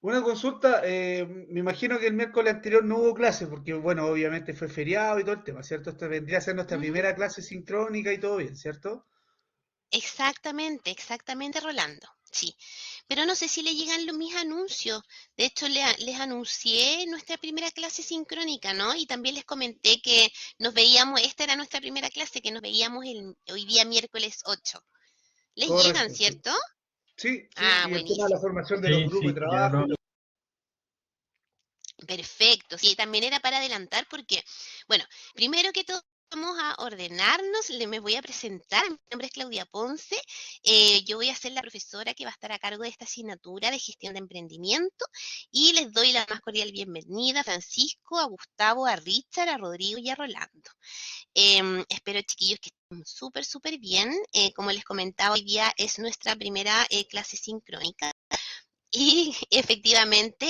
Una consulta, me imagino que el miércoles anterior no hubo clase, porque bueno, obviamente fue feriado y todo el tema, ¿cierto? Esta vendría a ser nuestra Ujú. primera clase sincrónica y todo bien, ¿cierto? Exactamente, exactamente, Rolando. Sí, pero no sé si le llegan mis anuncios. De hecho, les anuncié nuestra primera clase sincrónica, ¿no? Y también les comenté que nos veíamos, esta era nuestra primera clase, que nos veíamos hoy día miércoles 8. Les llegan, Correcto, sí. ¿cierto? Sí, sí, Ah, y el tema de la buenísimo. formación de los Sí, grupos sí, de ya trabajo lo... y todo. Perfecto, sí, también era para adelantar porque, bueno, primero que todo vamos a ordenarnos, me voy a presentar, mi nombre es Claudia Ponce, yo voy a ser la profesora que va a estar a cargo de esta asignatura de gestión de emprendimiento y les doy la más cordial bienvenida a Francisco, a Gustavo, a Richard, a Rodrigo y a Rolando. Espero, chiquillos, que estén súper, súper bien. Como les comentaba, hoy día es nuestra primera clase sincrónica. Y efectivamente,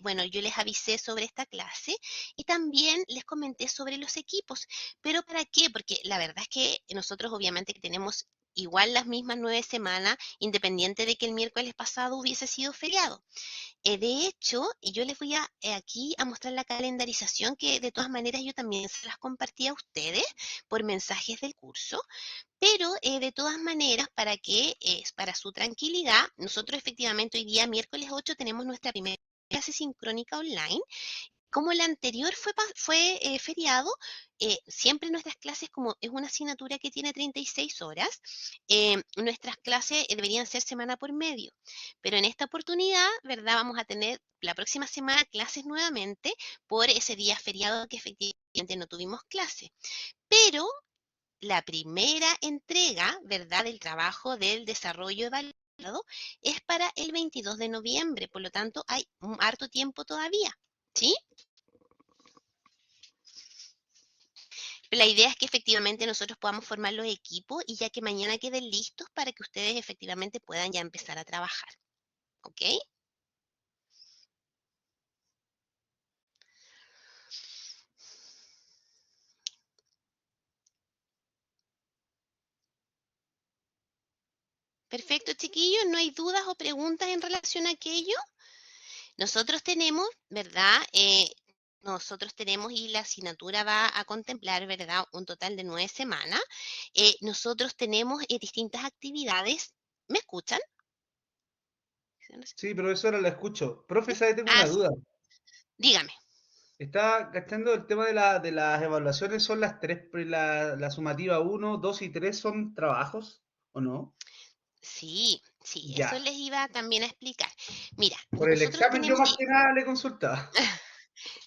bueno, yo les avisé sobre esta clase y también les comenté sobre los equipos. ¿Pero para qué? Porque la verdad es que nosotros obviamente que tenemos igual las mismas 9 semanas, independiente de que el miércoles pasado hubiese sido feriado. De hecho, yo les voy aquí a mostrar la calendarización que de todas maneras yo también se las compartí a ustedes por mensajes del curso. Pero de todas maneras, para su tranquilidad, nosotros efectivamente hoy día, miércoles 8, tenemos nuestra primera clase sincrónica online. Como la anterior fue feriado, siempre nuestras clases, como es una asignatura que tiene 36 horas, nuestras clases deberían ser semana por medio. Pero en esta oportunidad, ¿verdad? Vamos a tener la próxima semana clases nuevamente por ese día feriado que efectivamente no tuvimos clase. Pero la primera entrega, ¿verdad?, del trabajo del desarrollo evaluado es para el 22 de noviembre, por lo tanto hay un harto tiempo todavía, ¿sí? La idea es que efectivamente nosotros podamos formar los equipos y ya que mañana queden listos para que ustedes efectivamente puedan ya empezar a trabajar, ¿ok? Perfecto, chiquillos, ¿no hay dudas o preguntas en relación a aquello? Nosotros tenemos, ¿verdad? Nosotros tenemos y la asignatura va a contemplar, ¿verdad? Un total de 9 semanas. Nosotros tenemos distintas actividades. ¿Me escuchan? Sí, profesora, la escucho. Profe, ¿sabe? Tengo Ah, una duda. dígame. Está cachando el tema de las evaluaciones, son las tres, la sumativa uno, 2 y 3 son trabajos, ¿o no? Sí, sí, eso Ya. les iba también a explicar. Mira, Por el nosotros examen yo tenemos. más que nada le consultaba.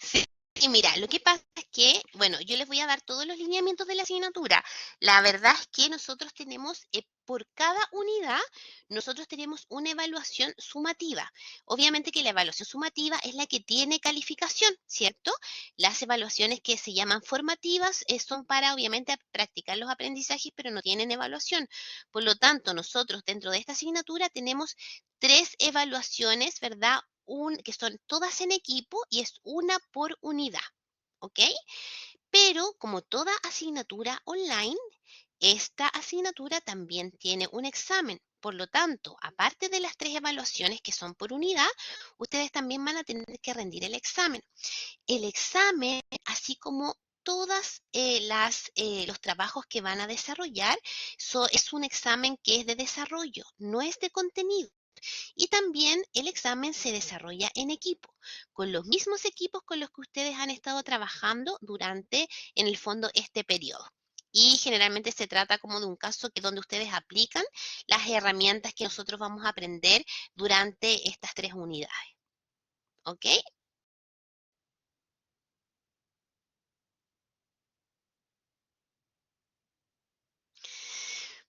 Sí, sí, mira, lo que pasa es que, bueno, yo les voy a dar todos los lineamientos de la asignatura. La verdad es que nosotros tenemos, por cada unidad, nosotros tenemos una evaluación sumativa. Obviamente que la evaluación sumativa es la que tiene calificación, ¿cierto? Las evaluaciones que se llaman formativas son para, obviamente, practicar los aprendizajes, pero no tienen evaluación. Por lo tanto, nosotros dentro de esta asignatura tenemos tres evaluaciones, ¿verdad? Que son todas en equipo y es una por unidad, ¿ok? Pero como toda asignatura online, esta asignatura también tiene un examen. Por lo tanto, aparte de las tres evaluaciones que son por unidad, ustedes también van a tener que rendir el examen. El examen, así como todas los trabajos que van a desarrollar, es un examen que es de desarrollo, no es de contenido. Y también el examen se desarrolla en equipo, con los mismos equipos con los que ustedes han estado trabajando durante, en el fondo, este periodo. Y generalmente se trata como de un caso donde ustedes aplican las herramientas que nosotros vamos a aprender durante estas tres unidades. ¿Ok?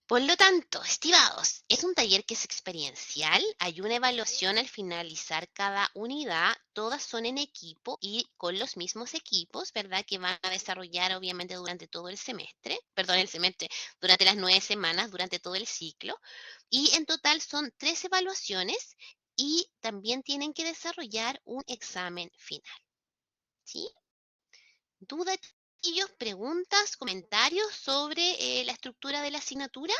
Por lo tanto, estimados, es un taller que es experiencial, hay una evaluación al finalizar cada unidad, todas son en equipo y con los mismos equipos, ¿verdad? Que van a desarrollar obviamente durante todo el semestre, perdón, el semestre, durante las 9 semanas, durante todo el ciclo. Y en total son tres evaluaciones y también tienen que desarrollar un examen final, ¿sí? ¿Dudas, chiquillos, preguntas, comentarios sobre la estructura de la asignatura?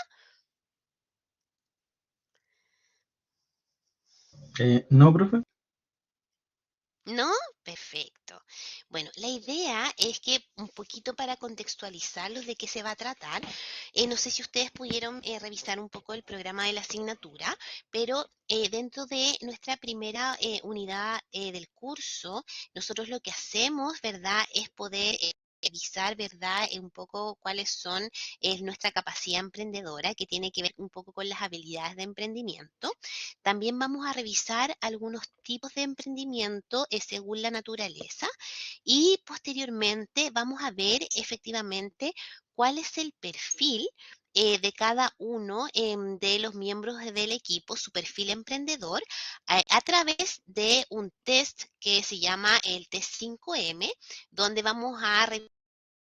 No, profe. ¿No? Perfecto. Bueno, la idea es que un poquito para contextualizarlos de qué se va a tratar, no sé si ustedes pudieron revisar un poco el programa de la asignatura, pero dentro de nuestra primera unidad del curso, nosotros lo que hacemos, ¿verdad?, es poder revisar, ¿verdad?, un poco cuáles son nuestra capacidad emprendedora, que tiene que ver un poco con las habilidades de emprendimiento. También vamos a revisar algunos tipos de emprendimiento según la naturaleza y posteriormente vamos a ver efectivamente cuál es el perfil de cada uno de los miembros del equipo, su perfil emprendedor, a través de un test que se llama el test 5M, donde vamos a revisar,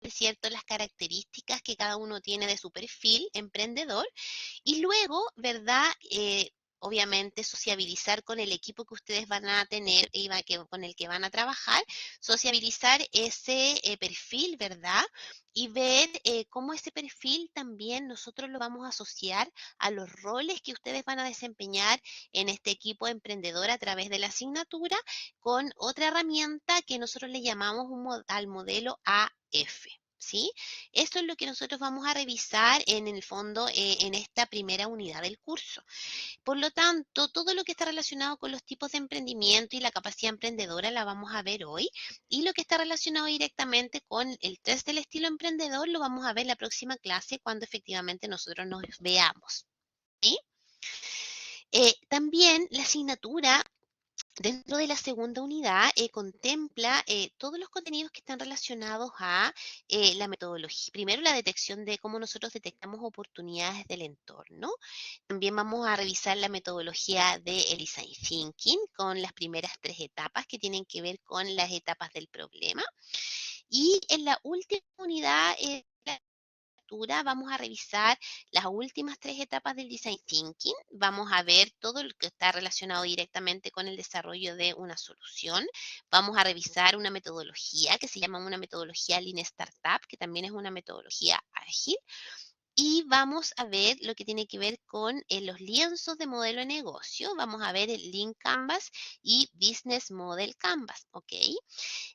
¿cierto?, las características que cada uno tiene de su perfil emprendedor y luego, ¿verdad? Obviamente sociabilizar con el equipo que ustedes van a tener y con el que van a trabajar, sociabilizar ese perfil, ¿verdad? Y ver cómo ese perfil también nosotros lo vamos a asociar a los roles que ustedes van a desempeñar en este equipo emprendedor a través de la asignatura con otra herramienta que nosotros le llamamos al modelo AF. ¿Sí? Esto es lo que nosotros vamos a revisar en el fondo en esta primera unidad del curso. Por lo tanto, todo lo que está relacionado con los tipos de emprendimiento y la capacidad emprendedora la vamos a ver hoy. Y lo que está relacionado directamente con el test del estilo emprendedor lo vamos a ver en la próxima clase cuando efectivamente nosotros nos veamos. ¿Sí? También la asignatura dentro de la segunda unidad contempla todos los contenidos que están relacionados a la metodología. Primero, la detección de cómo nosotros detectamos oportunidades del entorno. También vamos a revisar la metodología de el Design Thinking con las primeras tres etapas que tienen que ver con las etapas del problema. Y en la última unidad, vamos a revisar las últimas tres etapas del Design Thinking. Vamos a ver todo lo que está relacionado directamente con el desarrollo de una solución. Vamos a revisar una metodología que se llama una metodología Lean Startup, que también es una metodología ágil. Y vamos a ver lo que tiene que ver con los lienzos de modelo de negocio. Vamos a ver el Lean Canvas y Business Model Canvas, ¿ok?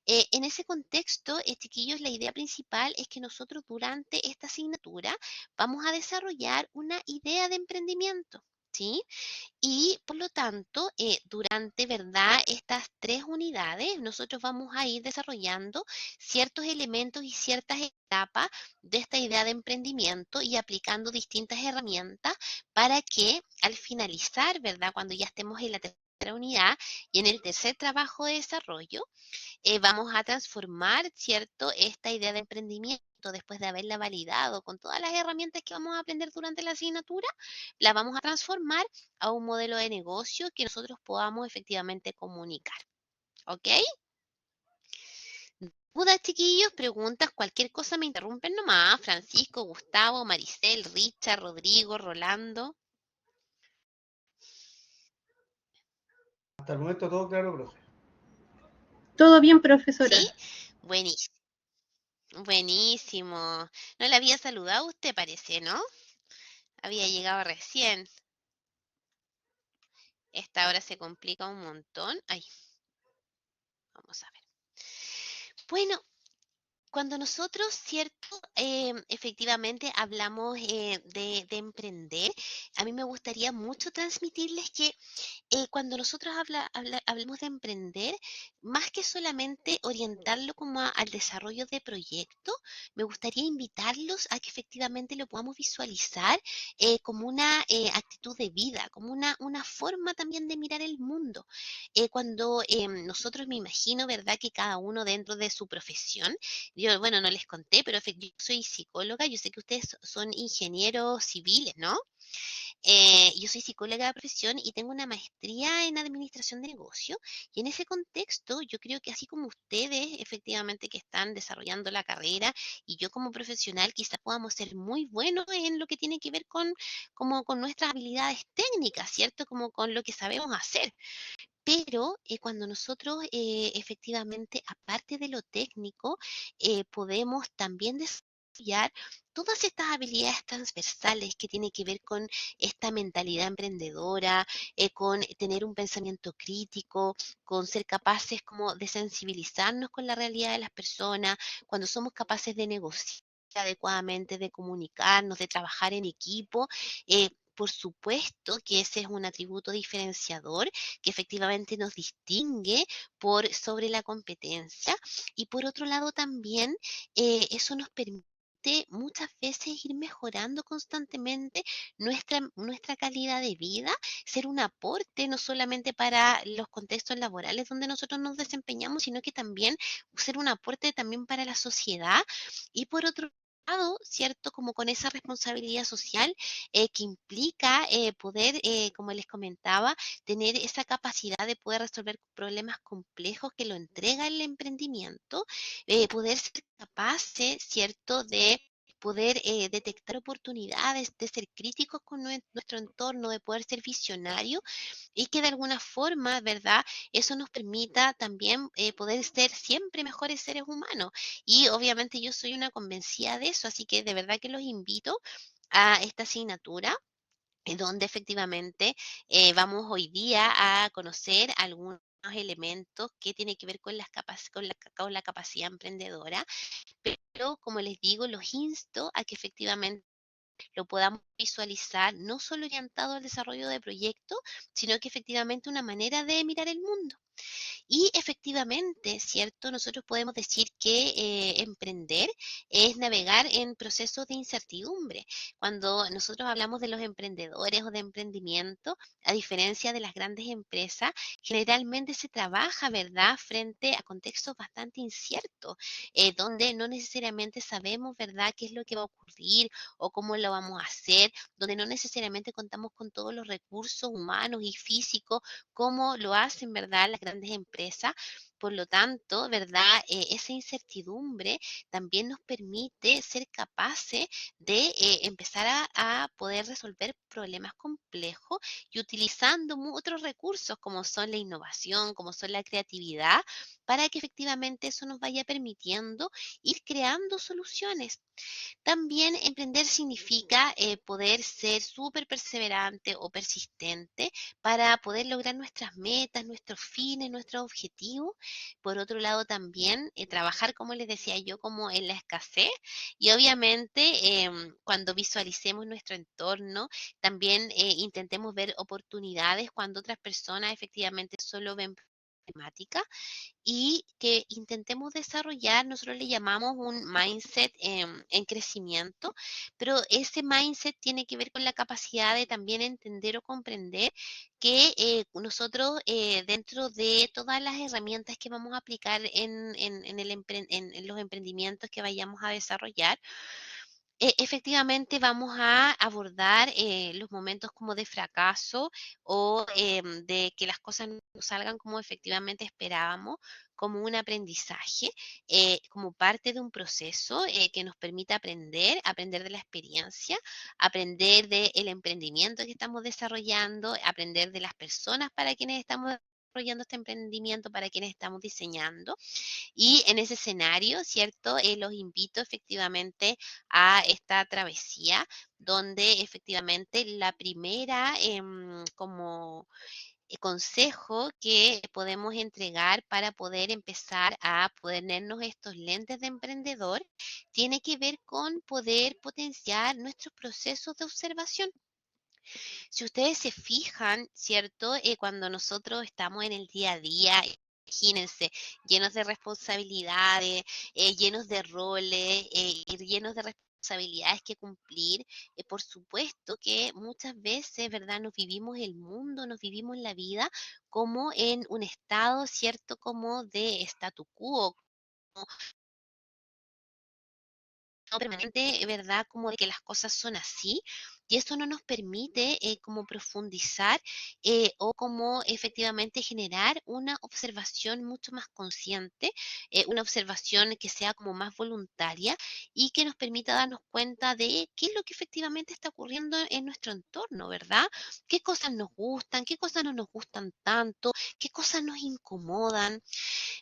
En ese contexto, chiquillos, la idea principal es que nosotros durante esta asignatura vamos a desarrollar una idea de emprendimiento, ¿sí? Y por lo tanto, durante, ¿verdad?, estas tres unidades, nosotros vamos a ir desarrollando ciertos elementos y ciertas etapas de esta idea de emprendimiento y aplicando distintas herramientas para que al finalizar, ¿verdad?, cuando ya estemos en la tercera unidad y en el tercer trabajo de desarrollo, vamos a transformar, ¿cierto?, esta idea de emprendimiento después de haberla validado con todas las herramientas que vamos a aprender durante la asignatura, la vamos a transformar a un modelo de negocio que nosotros podamos efectivamente comunicar. ¿Ok? Dudas, chiquillos, preguntas, cualquier cosa me interrumpen nomás. Francisco, Gustavo, Maricel, Richard, Rodrigo, Rolando. Hasta el momento todo claro, profe. Todo bien, ¿Sí? profesora. Buenísimo. Buenísimo. No la había saludado usted, parece, ¿no? Había llegado recién. Esta hora se complica un montón. Ay, vamos a ver. Bueno, cuando nosotros, ¿cierto? Efectivamente hablamos de emprender, a mí me gustaría mucho transmitirles que cuando nosotros hablemos de emprender, más que solamente orientarlo como al desarrollo de proyectos, me gustaría invitarlos a que efectivamente lo podamos visualizar como una actitud de vida, como una forma también de mirar el mundo. Cuando nosotros me imagino, ¿verdad?, que cada uno dentro de su profesión, yo, bueno, no les conté, pero yo soy psicóloga, yo sé que ustedes son ingenieros civiles, ¿no? Yo soy psicóloga de profesión y tengo una maestría en administración de negocio y en ese contexto yo creo que así como ustedes efectivamente que están desarrollando la carrera y yo como profesional quizá podamos ser muy buenos en lo que tiene que ver como con nuestras habilidades técnicas, ¿cierto? Como con lo que sabemos hacer. Pero cuando nosotros efectivamente, aparte de lo técnico, podemos también desarrollar todas estas habilidades transversales que tienen que ver con esta mentalidad emprendedora, con tener un pensamiento crítico, con ser capaces como de sensibilizarnos con la realidad de las personas, cuando somos capaces de negociar adecuadamente, de comunicarnos, de trabajar en equipo. Por supuesto que ese es un atributo diferenciador que efectivamente nos distingue por sobre la competencia, y por otro lado también eso nos permite muchas veces ir mejorando constantemente nuestra calidad de vida, ser un aporte no solamente para los contextos laborales donde nosotros nos desempeñamos, sino que también ser un aporte también para la sociedad. Y por otro lado, ¿cierto? Como con esa responsabilidad social que implica poder, como les comentaba, tener esa capacidad de poder resolver problemas complejos que lo entrega el emprendimiento, poder ser capaces, ¿cierto?, de poder detectar oportunidades, de ser críticos con nuestro entorno, de poder ser visionario y que de alguna forma, ¿verdad? Eso nos permita también poder ser siempre mejores seres humanos. Y obviamente yo soy una convencida de eso, así que de verdad que los invito a esta asignatura donde efectivamente vamos hoy día a conocer algunos elementos que tienen que ver con, con la capacidad emprendedora, pero como les digo, los insto a que efectivamente lo podamos visualizar no solo orientado al desarrollo de proyectos, sino que efectivamente una manera de mirar el mundo. Y efectivamente, ¿cierto? Nosotros podemos decir que emprender es navegar en procesos de incertidumbre. Cuando nosotros hablamos de los emprendedores o de emprendimiento, a diferencia de las grandes empresas, generalmente se trabaja, ¿verdad?, frente a contextos bastante inciertos, donde no necesariamente sabemos, ¿verdad?, qué es lo que va a ocurrir o cómo lo vamos a hacer, donde no necesariamente contamos con todos los recursos humanos y físicos como lo hacen, ¿verdad?, las grandes empresas. Por lo tanto, ¿verdad? Esa incertidumbre también nos permite ser capaces de empezar a poder resolver problemas complejos y utilizando otros recursos como son la innovación, como son la creatividad, para que efectivamente eso nos vaya permitiendo ir creando soluciones. También emprender significa poder ser súper perseverante o persistente para poder lograr nuestras metas, nuestros fines, nuestros objetivos. Por otro lado, también trabajar, como les decía yo, como en la escasez, y obviamente cuando visualicemos nuestro entorno, también intentemos ver oportunidades cuando otras personas efectivamente solo ven problemáticas, y que intentemos desarrollar, nosotros le llamamos un mindset en crecimiento, pero ese mindset tiene que ver con la capacidad de también entender o comprender que nosotros dentro de todas las herramientas que vamos a aplicar en los emprendimientos que vayamos a desarrollar, efectivamente vamos a abordar los momentos como de fracaso o de que las cosas no salgan como efectivamente esperábamos, como un aprendizaje, como parte de un proceso que nos permita aprender, aprender de la experiencia, aprender del emprendimiento que estamos desarrollando, aprender de las personas para quienes estamos desarrollando este emprendimiento, para quienes estamos diseñando. Y en ese escenario, ¿cierto? Los invito efectivamente a esta travesía, donde efectivamente la primera como consejo que podemos entregar para poder empezar a ponernos estos lentes de emprendedor tiene que ver con poder potenciar nuestros procesos de observación. Si ustedes se fijan, ¿cierto? Cuando nosotros estamos en el día a día, imagínense, llenos de responsabilidades, llenos de roles, y llenos de responsabilidades que cumplir, por supuesto que muchas veces, ¿verdad? Nos vivimos el mundo, nos vivimos la vida como en un estado, ¿cierto? Como de statu quo, como no permanente, ¿verdad? Como de que las cosas son así, y eso no nos permite como profundizar o como efectivamente generar una observación mucho más consciente, una observación que sea como más voluntaria y que nos permita darnos cuenta de qué es lo que efectivamente está ocurriendo en nuestro entorno, ¿verdad? ¿Qué cosas nos gustan? ¿Qué cosas no nos gustan tanto? ¿Qué cosas nos incomodan?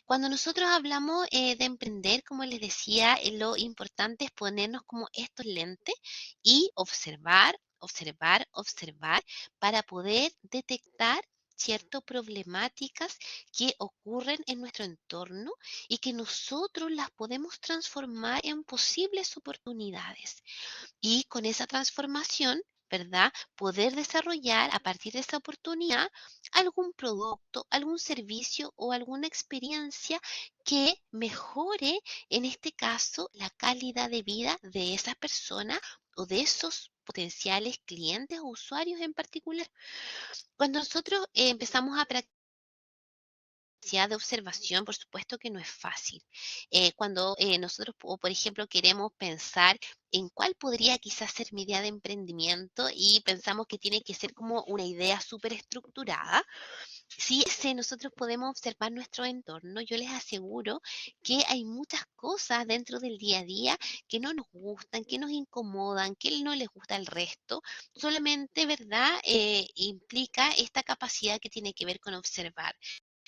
Cuando nosotros hablamos de emprender, como les decía, lo importante es ponernos como estos lentes y observar, observar, observar para poder detectar ciertas problemáticas que ocurren en nuestro entorno y que nosotros las podemos transformar en posibles oportunidades y con esa transformación, ¿verdad? Poder desarrollar a partir de esa oportunidad algún producto, algún servicio o alguna experiencia que mejore, en este caso, la calidad de vida de esa persona o de esos potenciales clientes o usuarios en particular. Cuando nosotros empezamos a practicar de observación, por supuesto que no es fácil. Cuando nosotros, por ejemplo, queremos pensar en cuál podría quizás ser mi idea de emprendimiento y pensamos que tiene que ser como una idea súper estructurada, si nosotros podemos observar nuestro entorno, yo les aseguro que hay muchas cosas dentro del día a día que no nos gustan, que nos incomodan, que no les gusta al resto. Solamente, ¿verdad? Implica esta capacidad que tiene que ver con observar.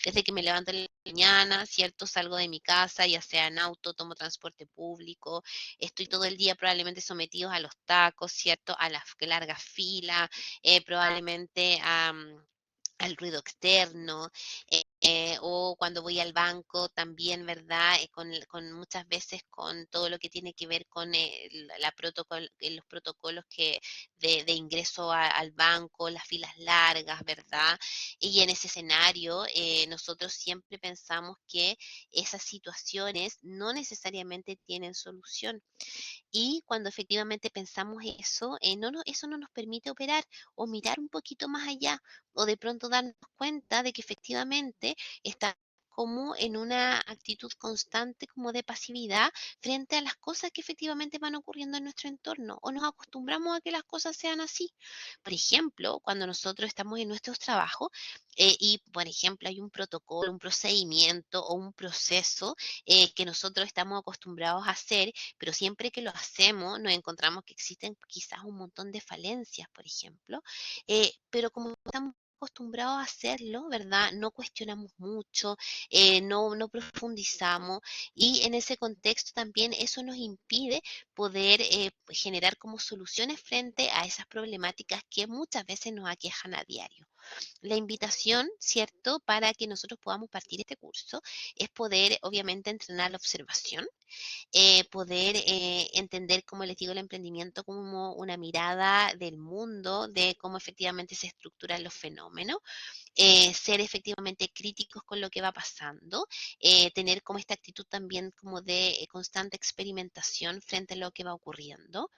Desde que me levanto en la mañana, ¿cierto? Salgo de mi casa, ya sea en auto, tomo transporte público, estoy todo el día probablemente sometidos a los tacos, ¿cierto? A las largas filas, probablemente al ruido externo, o cuando voy al banco también, ¿verdad? Con muchas veces con todo lo que tiene que ver con los protocolos de ingreso al banco, las filas largas, ¿verdad? Y en ese escenario, nosotros siempre pensamos que esas situaciones no necesariamente tienen solución. Y cuando efectivamente pensamos eso, eso no nos permite operar o mirar un poquito más allá o de pronto darnos cuenta de que efectivamente está como en una actitud constante como de pasividad frente a las cosas que efectivamente van ocurriendo en nuestro entorno o nos acostumbramos a que las cosas sean así. Por ejemplo, cuando nosotros estamos en nuestros trabajos y, por ejemplo, hay un protocolo, un procedimiento o un proceso que nosotros estamos acostumbrados a hacer, pero siempre que lo hacemos nos encontramos que existen quizás un montón de falencias, por ejemplo, pero como estamos acostumbrados a hacerlo, ¿verdad? No cuestionamos mucho, no profundizamos y en ese contexto también eso nos impide poder generar como soluciones frente a esas problemáticas que muchas veces nos aquejan a diario. La invitación, ¿cierto?, para que nosotros podamos partir este curso es poder, obviamente, entrenar la observación, poder entender, como les digo, el emprendimiento como una mirada del mundo, de cómo efectivamente se estructuran los fenómenos, ser efectivamente críticos con lo que va pasando, tener como esta actitud también como de constante experimentación frente a lo que va ocurriendo.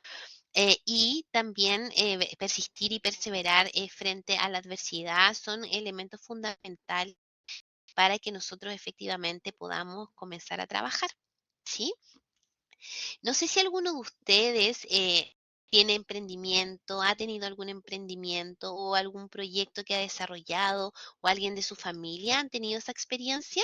Y también persistir y perseverar frente a la adversidad son elementos fundamentales para que nosotros efectivamente podamos comenzar a trabajar, ¿sí? No sé si alguno de ustedes tiene emprendimiento, ha tenido algún emprendimiento o algún proyecto que ha desarrollado o alguien de su familia han tenido esa experiencia.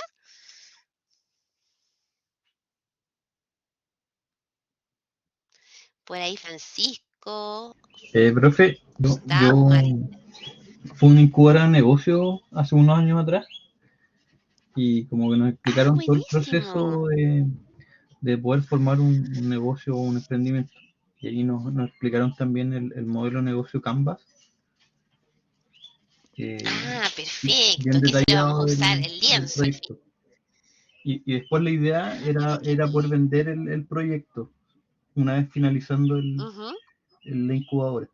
Por ahí Francisco, Profe, Gustavo, Mari. fui una incubadora de negocio hace unos años atrás y como que nos Ah, explicaron todo el buenísimo. proceso de poder formar un negocio o un emprendimiento. Y ahí nos explicaron también el modelo de negocio Canvas, Ah, bien perfecto, que ese le vamos a detallado usar del, el del lienzo. proyecto. Y después la idea Ah, mira qué era poder bien. vender el proyecto una vez finalizando Ujú. la incubadora.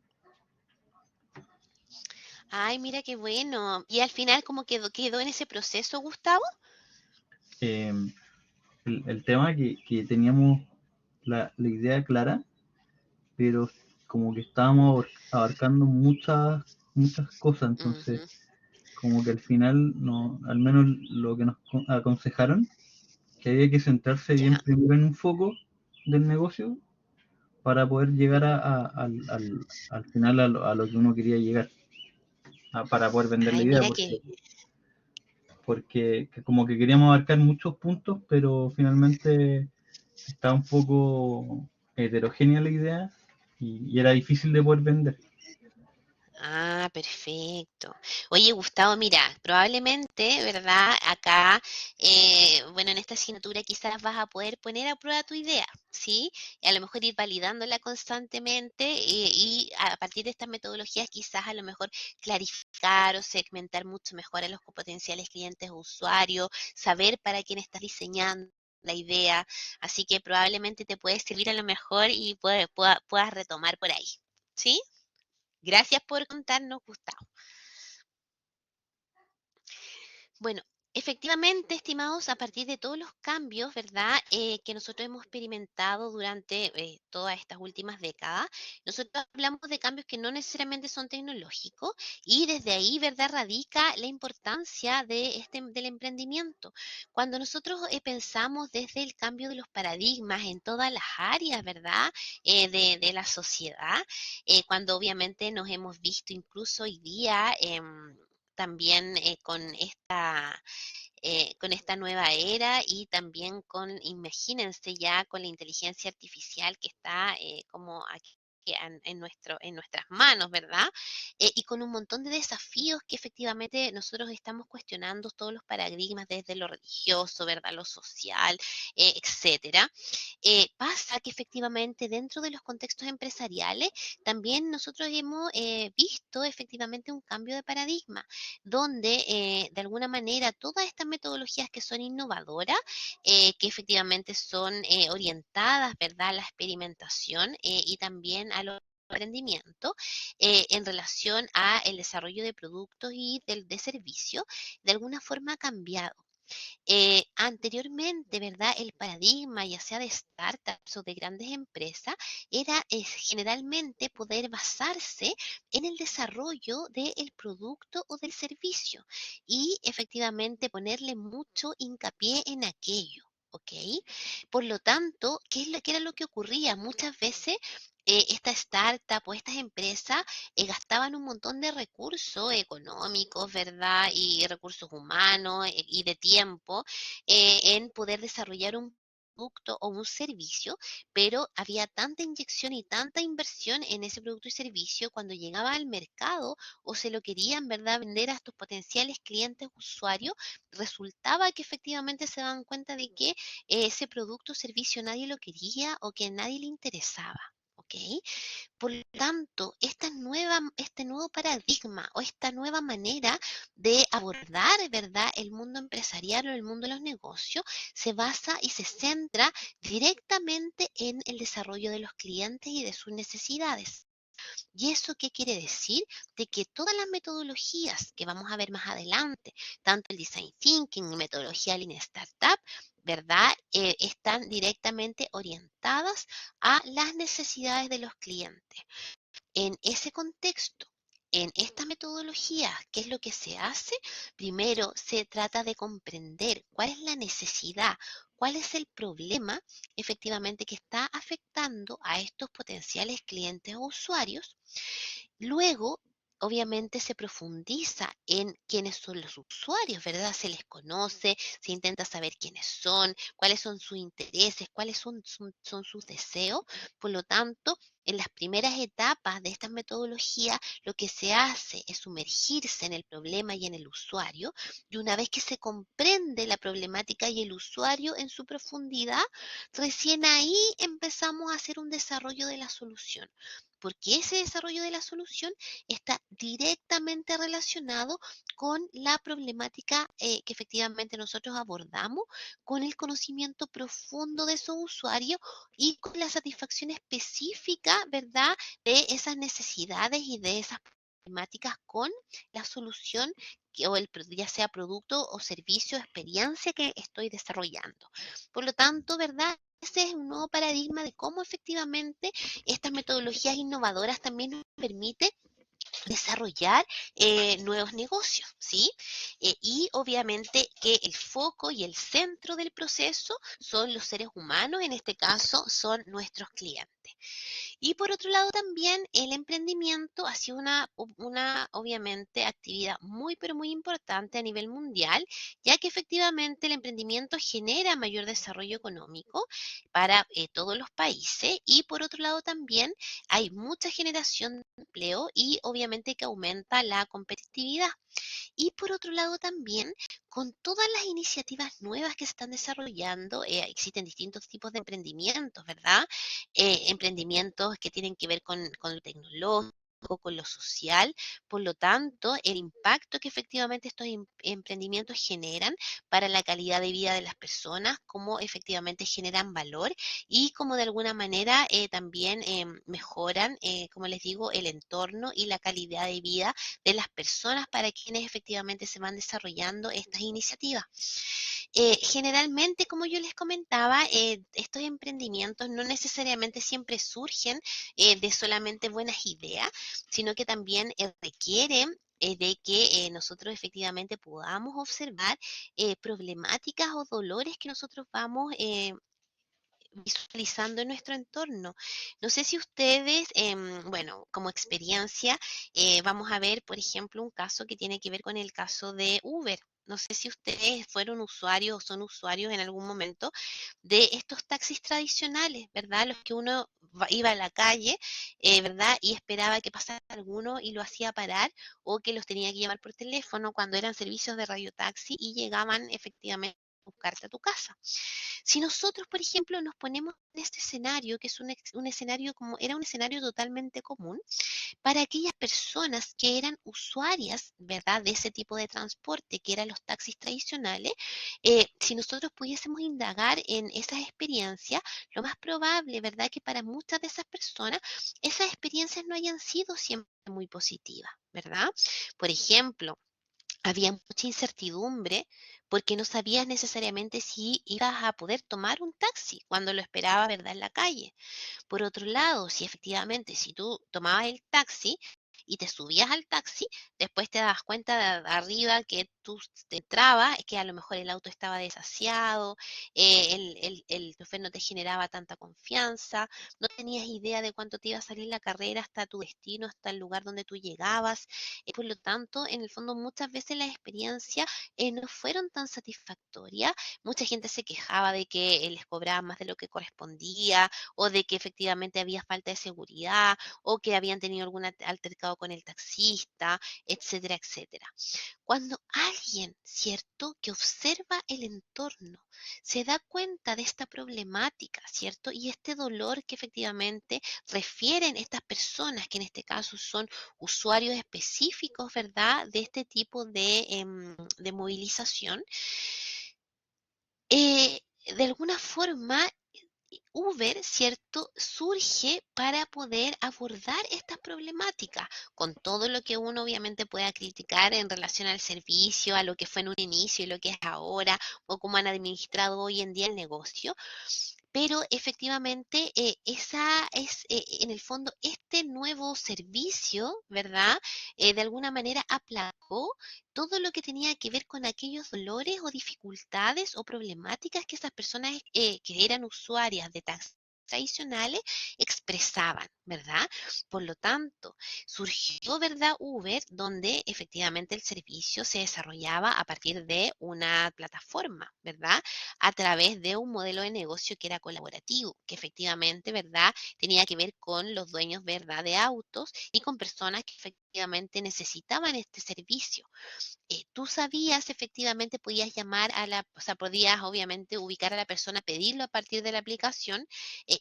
Ay, mira qué bueno. Y al final, ¿cómo quedó en ese proceso, Gustavo? Eh, el tema que teníamos la idea clara, pero como que estábamos abarcando muchas cosas, entonces Ujú. como que al final, no, al menos lo que nos aconsejaron, que había que centrarse bien Ya. primero en un foco del negocio para poder llegar al final a lo que uno quería llegar, para poder vender la Ay, idea, mira que, porque como que queríamos abarcar muchos puntos, pero finalmente estaba un poco heterogénea la idea y era difícil de poder vender. perfecto. Oye, Gustavo, mira, probablemente, ¿verdad? Acá, bueno, en esta asignatura quizás vas a poder poner a prueba tu idea, ¿sí? Y a lo mejor ir validándola constantemente y a partir de estas metodologías quizás a lo mejor clarificar o segmentar mucho mejor a los potenciales clientes o usuarios, saber para quién estás diseñando la idea, así que probablemente te puede servir a lo mejor y puedas retomar por ahí, ¿sí? Gracias por contarnos, Gustavo. Bueno, efectivamente, estimados, a partir de todos los cambios, ¿verdad? Que nosotros hemos experimentado durante todas estas últimas décadas, nosotros hablamos de cambios que no necesariamente son tecnológicos y desde ahí, ¿verdad? Radica la importancia del emprendimiento. Cuando nosotros pensamos desde el cambio de los paradigmas en todas las áreas, ¿verdad? De la sociedad, cuando obviamente nos hemos visto incluso hoy día también con esta nueva era y también imagínense ya con la inteligencia artificial que está como aquí en nuestras manos, ¿verdad? Y con un montón de desafíos que efectivamente nosotros estamos cuestionando todos los paradigmas desde lo religioso, ¿verdad? Lo social, etcétera. Pasa que efectivamente dentro de los contextos empresariales también nosotros hemos visto efectivamente un cambio de paradigma, donde de alguna manera todas estas metodologías que son innovadoras, que efectivamente son orientadas, ¿verdad?, a la experimentación y también a los emprendimiento en relación a el desarrollo de productos y de servicios, de alguna forma ha cambiado. Anteriormente, ¿verdad? El paradigma, ya sea de startups o de grandes empresas, era generalmente poder basarse en el desarrollo del producto o del servicio y efectivamente ponerle mucho hincapié en aquello. ¿Ok? Por lo tanto, ¿qué era lo que ocurría? Muchas veces esta startup o estas empresas gastaban un montón de recursos económicos, ¿verdad? Y recursos humanos y de tiempo en poder desarrollar un producto o un servicio, pero había tanta inyección y tanta inversión en ese producto y servicio cuando llegaba al mercado o se lo querían, ¿verdad?, vender a estos potenciales clientes usuarios, resultaba que efectivamente se daban cuenta de que ese producto o servicio nadie lo quería o que a nadie le interesaba. ¿Ok? Por lo tanto, este nuevo paradigma o esta nueva manera de abordar, ¿verdad?, el mundo empresarial o el mundo de los negocios se basa y se centra directamente en el desarrollo de los clientes y de sus necesidades. ¿Y eso qué quiere decir? De que todas las metodologías que vamos a ver más adelante, tanto el Design Thinking y metodología Lean Startup, ¿verdad? Están directamente orientadas a las necesidades de los clientes. En ese contexto, en esta metodología, ¿qué es lo que se hace? Primero se trata de comprender cuál es la necesidad, cuál es el problema efectivamente que está afectando a estos potenciales clientes o usuarios. Luego, obviamente, se profundiza en quiénes son los usuarios, ¿verdad? Se les conoce, se intenta saber quiénes son, cuáles son sus intereses, cuáles son sus deseos. Por lo tanto, en las primeras etapas de esta metodología, lo que se hace es sumergirse en el problema y en el usuario, y una vez que se comprende la problemática y el usuario en su profundidad, recién ahí empezamos a hacer un desarrollo de la solución, porque ese desarrollo de la solución está directamente relacionado con la problemática que efectivamente nosotros abordamos, con el conocimiento profundo de esos usuarios y con la satisfacción específica, ¿verdad?, de esas necesidades y de esas problemáticas con la solución ya sea producto o servicio, experiencia que estoy desarrollando. Por lo tanto, ¿verdad? Ese es un nuevo paradigma de cómo efectivamente estas metodologías innovadoras también nos permiten desarrollar nuevos negocios, ¿sí? Y obviamente que el foco y el centro del proceso son los seres humanos, en este caso son nuestros clientes. Y por otro lado también el emprendimiento ha sido una obviamente actividad muy pero muy importante a nivel mundial, ya que efectivamente el emprendimiento genera mayor desarrollo económico para todos los países y por otro lado también hay mucha generación de empleo y obviamente que aumenta la competitividad. Y por otro lado también, con todas las iniciativas nuevas que se están desarrollando, existen distintos tipos de emprendimientos, ¿verdad? Emprendimientos que tienen que ver con lo tecnológico, con lo social, por lo tanto, el impacto que efectivamente estos emprendimientos generan para la calidad de vida de las personas, cómo efectivamente generan valor y cómo de alguna manera también mejoran, como les digo, el entorno y la calidad de vida de las personas para quienes efectivamente se van desarrollando estas iniciativas. Generalmente, como yo les comentaba, estos emprendimientos no necesariamente siempre surgen de solamente buenas ideas, sino que también requieren de que nosotros efectivamente podamos observar problemáticas o dolores que nosotros vamos visualizando en nuestro entorno. No sé si ustedes, bueno, como experiencia, vamos a ver, por ejemplo, un caso que tiene que ver con el caso de Uber. No sé si ustedes fueron usuarios o son usuarios en algún momento de estos taxis tradicionales, ¿verdad? Los que uno iba a la calle, ¿verdad? Y esperaba que pasara alguno y lo hacía parar o que los tenía que llamar por teléfono cuando eran servicios de radiotaxi y llegaban efectivamente a buscarte a tu casa. Si nosotros, por ejemplo, nos ponemos en este escenario, que es un escenario como era un escenario totalmente común, para aquellas personas que eran usuarias, ¿verdad?, de ese tipo de transporte, que eran los taxis tradicionales, si nosotros pudiésemos indagar en esas experiencias, lo más probable, ¿verdad?, que para muchas de esas personas, esas experiencias no hayan sido siempre muy positivas, ¿verdad? Por ejemplo, había mucha incertidumbre porque no sabías necesariamente si ibas a poder tomar un taxi cuando lo esperabas, ¿verdad?, en la calle. Por otro lado, si efectivamente, si tú tomabas el taxi y te subías al taxi, después te das cuenta de arriba que tú te entrabas, que a lo mejor el auto estaba desasiado, el chofer no te generaba tanta confianza, no tenías idea de cuánto te iba a salir la carrera hasta tu destino, hasta el lugar donde tú llegabas. Por lo tanto, en el fondo, muchas veces las experiencias no fueron tan satisfactorias. Mucha gente se quejaba de que les cobraban más de lo que correspondía o de que efectivamente había falta de seguridad o que habían tenido algún altercado con el taxista, etcétera, etcétera. Cuando alguien, ¿cierto?, que observa el entorno, se da cuenta de esta problemática, ¿cierto? Y este dolor que efectivamente refieren estas personas, que en este caso son usuarios específicos, ¿verdad?, de este tipo de movilización, de alguna forma Uber, ¿cierto?, surge para poder abordar estas problemáticas, con todo lo que uno obviamente pueda criticar en relación al servicio, a lo que fue en un inicio y lo que es ahora, o cómo han administrado hoy en día el negocio. Pero efectivamente, esa es, en el fondo, este nuevo servicio, ¿verdad? De alguna manera aplacó todo lo que tenía que ver con aquellos dolores o dificultades o problemáticas que esas personas que eran usuarias de taxis tradicionales expresaban, ¿verdad? Por lo tanto, surgió, ¿verdad?, Uber, donde efectivamente el servicio se desarrollaba a partir de una plataforma, ¿verdad?, a través de un modelo de negocio que era colaborativo, que efectivamente, ¿verdad?, tenía que ver con los dueños, ¿verdad?, de autos y con personas que efectivamente necesitaban este servicio. Tú sabías, efectivamente, podías llamar a la, o sea, podías obviamente ubicar a la persona, pedirlo a partir de la aplicación,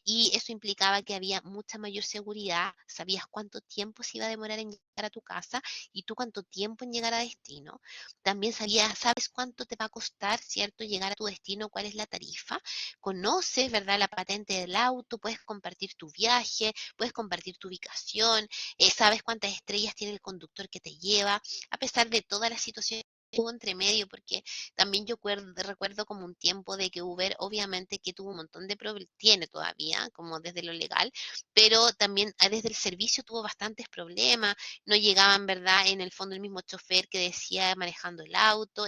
y eso implicaba que había mucha mayor seguridad, sabías cuánto tiempo se iba a demorar en llegar a tu casa y tú cuánto tiempo en llegar a destino. También sabes cuánto te va a costar, ¿cierto?, llegar a tu destino, cuál es la tarifa. Conoces, ¿verdad?, la patente del auto, puedes compartir tu viaje, puedes compartir tu ubicación, sabes cuántas estrellas tiene el conductor que te lleva a pesar de todas las situaciones hubo entre medio, porque también yo recuerdo como un tiempo de que Uber obviamente que tuvo un montón de problemas, tiene todavía, como desde lo legal, pero también desde el servicio tuvo bastantes problemas, no llegaba en verdad en el fondo el mismo chofer que decía manejando el auto,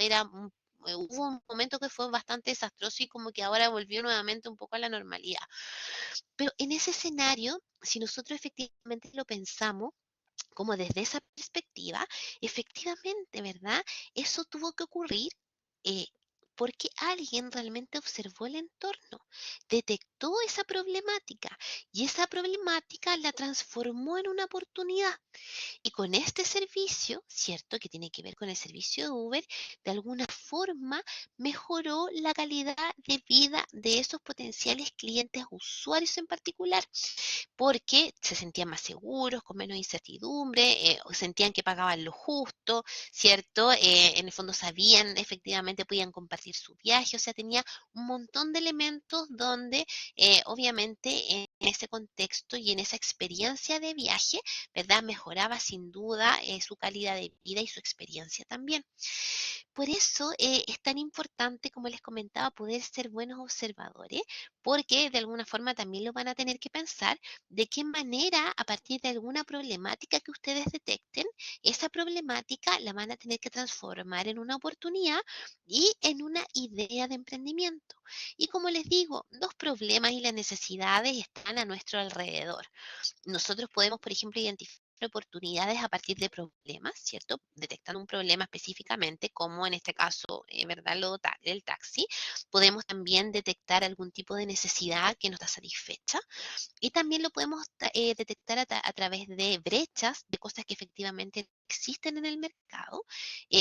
hubo un momento que fue bastante desastroso y como que ahora volvió nuevamente un poco a la normalidad. Pero en ese escenario, si nosotros efectivamente lo pensamos, como desde esa perspectiva, efectivamente, ¿verdad? Eso tuvo que ocurrir eh, porque alguien realmente observó el entorno, detectó esa problemática y esa problemática la transformó en una oportunidad. Y con este servicio, ¿cierto? Que tiene que ver con el servicio de Uber, de alguna forma mejoró la calidad de vida de esos potenciales clientes usuarios en particular porque se sentían más seguros, con menos incertidumbre, o sentían que pagaban lo justo, ¿cierto? En el fondo sabían, efectivamente podían compartir su viaje, o sea, tenía un montón de elementos donde obviamente en ese contexto y en esa experiencia de viaje, ¿verdad? Mejoraba sin duda su calidad de vida y su experiencia también. Por eso es tan importante, como les comentaba, poder ser buenos observadores, porque de alguna forma también lo van a tener que pensar de qué manera, a partir de alguna problemática que ustedes detecten, esa problemática la van a tener que transformar en una oportunidad y en una idea de emprendimiento. Y como les digo, los problemas y las necesidades están a nuestro alrededor. Nosotros podemos, por ejemplo, identificar oportunidades a partir de problemas, ¿cierto? Detectando un problema específicamente, como en este caso, ¿verdad? El taxi. Podemos también detectar algún tipo de necesidad que no está satisfecha y también lo podemos detectar a través de brechas, de cosas que efectivamente existen en el mercado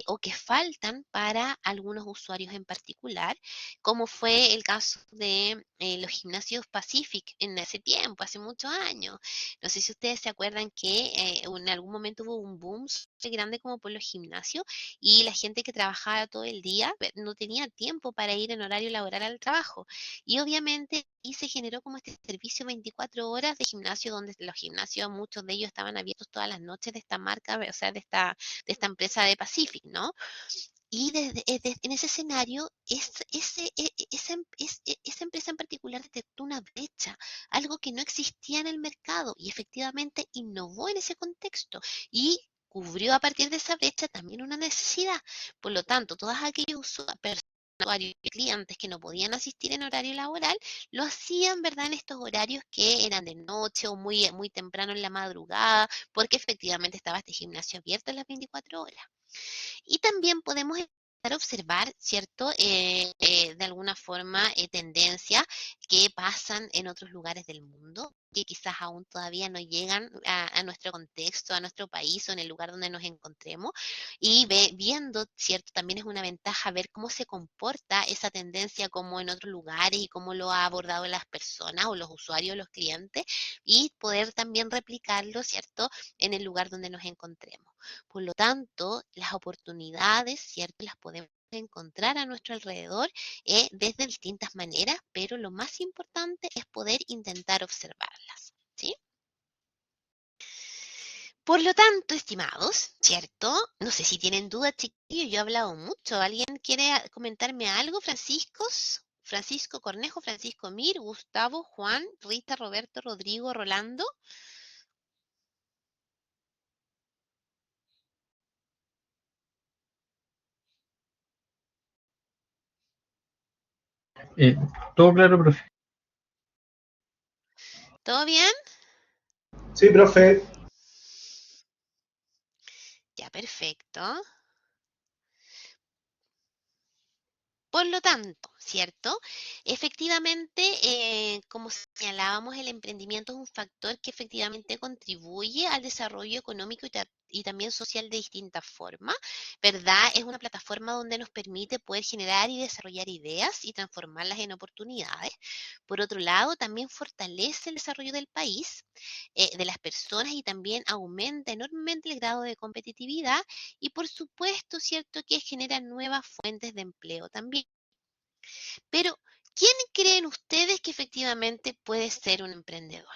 o que faltan para algunos usuarios en particular, como fue el caso de los gimnasios Pacific en ese tiempo, hace muchos años. No sé si ustedes se acuerdan que en algún momento hubo un boom súper grande como por los gimnasios y la gente que trabajaba todo el día no tenía tiempo para ir en horario laboral al trabajo. Y obviamente y se generó como este servicio 24 horas de gimnasio, donde los gimnasios, muchos de ellos estaban abiertos todas las noches de esta marca, o sea, de esta empresa de Pacific, ¿no? Y en ese escenario, esa empresa en particular detectó una brecha, algo que no existía en el mercado y efectivamente innovó en ese contexto y cubrió a partir de esa brecha también una necesidad. Por lo tanto, todas aquellos usuarios y clientes que no podían asistir en horario laboral, lo hacían, ¿verdad?, en estos horarios que eran de noche o muy, muy temprano en la madrugada, porque efectivamente estaba este gimnasio abierto las 24 horas. Y también podemos empezar a observar, ¿cierto? De alguna forma, tendencias que pasan en otros lugares del mundo, que quizás aún todavía no llegan a nuestro contexto, a nuestro país o en el lugar donde nos encontremos. Y viendo, ¿cierto? También es una ventaja ver cómo se comporta esa tendencia como en otros lugares y cómo lo ha abordado las personas o los usuarios, los clientes, y poder también replicarlo, ¿cierto? En el lugar donde nos encontremos. Por lo tanto, las oportunidades, ¿cierto? Las podemos encontrar a nuestro alrededor desde distintas maneras, pero lo más importante es poder intentar observarlas, ¿sí? Por lo tanto, estimados, ¿cierto? No sé si tienen dudas, chiquillos, yo he hablado mucho. ¿Alguien quiere comentarme algo? Francisco Cornejo, Francisco Mir, Gustavo, Juan, Rita, Roberto, Rodrigo, Rolando. Eh, Todo claro, profe. ¿Todo bien? Sí, profe. Ya, perfecto. Por lo tanto, ¿cierto? Efectivamente, como señalábamos, el emprendimiento es un factor que efectivamente contribuye al desarrollo económico y también social de distintas formas, ¿verdad? Es una plataforma donde nos permite poder generar y desarrollar ideas y transformarlas en oportunidades. Por otro lado, también fortalece el desarrollo del país, de las personas y también aumenta enormemente el grado de competitividad y por supuesto, ¿cierto? Que genera nuevas fuentes de empleo también. Pero, ¿quién creen ustedes que efectivamente puede ser un emprendedor?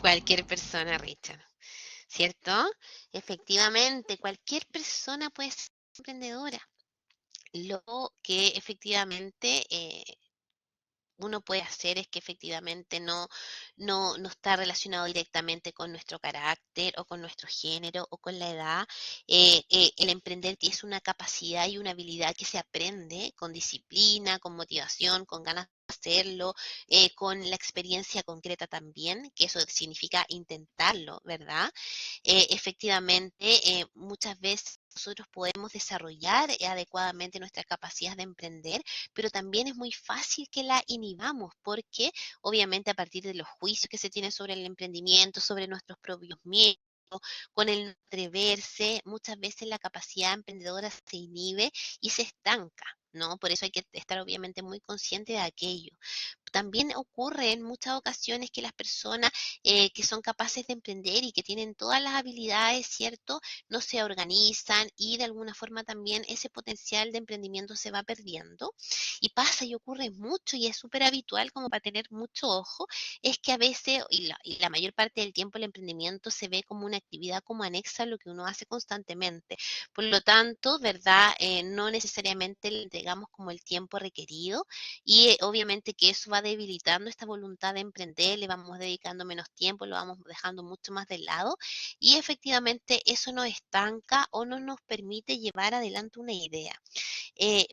Cualquier persona, Richard, ¿cierto? Efectivamente, cualquier persona puede ser emprendedora. Lo que efectivamente uno puede hacer es que efectivamente no está relacionado directamente con nuestro carácter o con nuestro género o con la edad. El emprender es una capacidad y una habilidad que se aprende con disciplina, con motivación, con ganas de hacerlo, con la experiencia concreta también, que eso significa intentarlo, ¿verdad? Efectivamente, muchas veces nosotros podemos desarrollar adecuadamente nuestras capacidades de emprender, pero también es muy fácil que la inhibamos porque obviamente a partir de los juicios que se tienen sobre el emprendimiento, sobre nuestros propios miedos, con el no atreverse, muchas veces la capacidad emprendedora se inhibe y se estanca, ¿no? Por eso hay que estar obviamente muy consciente de aquello. También ocurre en muchas ocasiones que las personas que son capaces de emprender y que tienen todas las habilidades, ¿cierto? No se organizan y de alguna forma también ese potencial de emprendimiento se va perdiendo. Y pasa y ocurre mucho y es súper habitual como para tener mucho ojo, es que a veces y la mayor parte del tiempo el emprendimiento se ve como una actividad como anexa a lo que uno hace constantemente. Por lo tanto, ¿verdad? No necesariamente le entregamos como el tiempo requerido y obviamente que eso va debilitando esta voluntad de emprender, le vamos dedicando menos tiempo, lo vamos dejando mucho más de lado y efectivamente eso nos estanca o no nos permite llevar adelante una idea.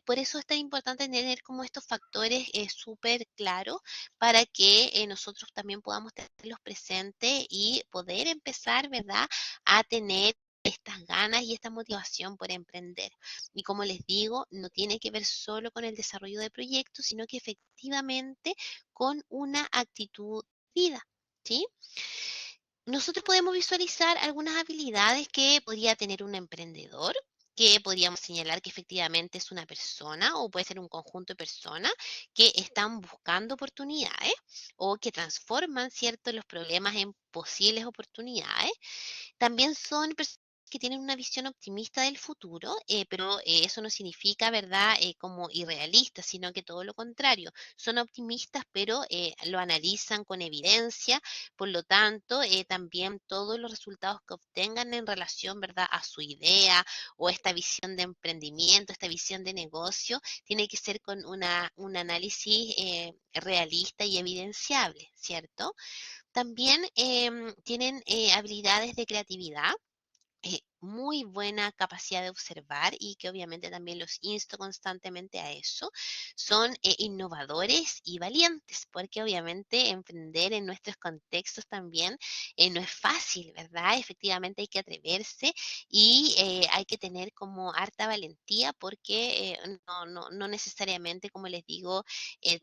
Por eso es tan importante tener como estos factores súper claros para que nosotros también podamos tenerlos presentes y poder empezar, ¿verdad?, a tener estas ganas y esta motivación por emprender. Y como les digo, no tiene que ver solo con el desarrollo de proyectos, sino que efectivamente con una actitud de vida, ¿sí? Nosotros podemos visualizar algunas habilidades que podría tener un emprendedor, que podríamos señalar que efectivamente es una persona o puede ser un conjunto de personas que están buscando oportunidades o que transforman, ¿cierto?, los problemas en posibles oportunidades. También son personas que tienen una visión optimista del futuro, pero eso no significa, ¿verdad?, como irrealistas, sino que todo lo contrario. Son optimistas, pero lo analizan con evidencia, por lo tanto, también todos los resultados que obtengan en relación, ¿verdad?, a su idea o esta visión de emprendimiento, esta visión de negocio, tiene que ser con un análisis realista y evidenciable, ¿cierto? También tienen habilidades de creatividad, muy buena capacidad de observar y que obviamente también los insto constantemente a eso. Son innovadores y valientes, porque obviamente emprender en nuestros contextos también no es fácil, ¿verdad? Efectivamente hay que atreverse y hay que tener como harta valentía porque no necesariamente, como les digo,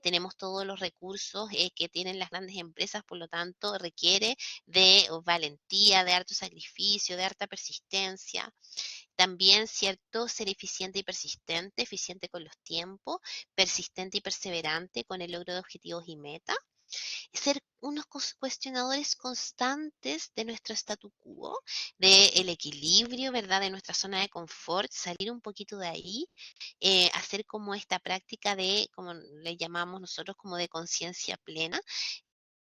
tenemos todos los recursos que tienen las grandes empresas, por lo tanto requiere de valentía, de harto sacrificio, de harta persistencia. También, ¿cierto? Ser eficiente y persistente, eficiente con los tiempos, persistente y perseverante con el logro de objetivos y metas. Ser unos cuestionadores constantes de nuestro statu quo, del equilibrio, ¿verdad? De nuestra zona de confort, salir un poquito de ahí, hacer como esta práctica de, como le llamamos nosotros, como de conciencia plena,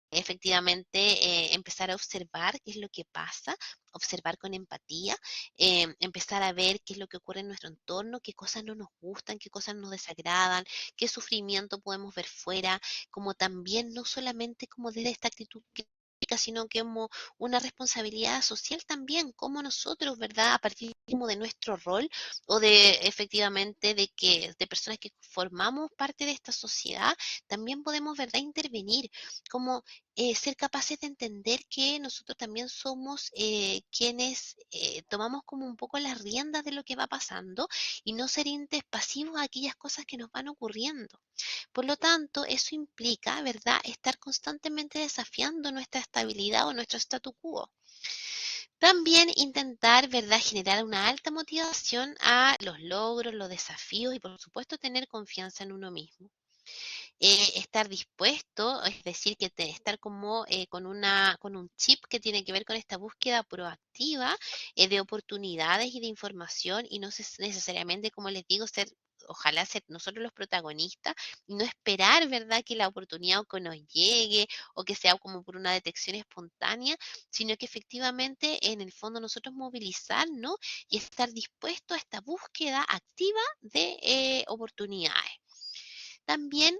efectivamente empezar a observar qué es lo que pasa, observar con empatía, empezar a ver qué es lo que ocurre en nuestro entorno, qué cosas no nos gustan, qué cosas nos desagradan, qué sufrimiento podemos ver fuera, como también no solamente como desde esta actitud crítica, sino que como una responsabilidad social también, como nosotros, ¿verdad? A partir como de nuestro rol o de efectivamente de personas que formamos parte de esta sociedad, también podemos, ¿verdad?, intervenir como ser capaces de entender que nosotros también somos quienes tomamos como un poco las riendas de lo que va pasando y no ser entes pasivos a aquellas cosas que nos van ocurriendo. Por lo tanto, eso implica, ¿verdad?, estar constantemente desafiando nuestra estabilidad o nuestro statu quo. También intentar, ¿verdad?, generar una alta motivación a los logros, los desafíos y, por supuesto, tener confianza en uno mismo. Estar dispuesto, es decir, estar como con un chip que tiene que ver con esta búsqueda proactiva de oportunidades y de información y no necesariamente, como les digo, ser ojalá ser nosotros los protagonistas y no esperar, ¿verdad?, que la oportunidad o que nos llegue o que sea como por una detección espontánea, sino que efectivamente en el fondo nosotros movilizarnos y estar dispuestos a esta búsqueda activa de oportunidades. También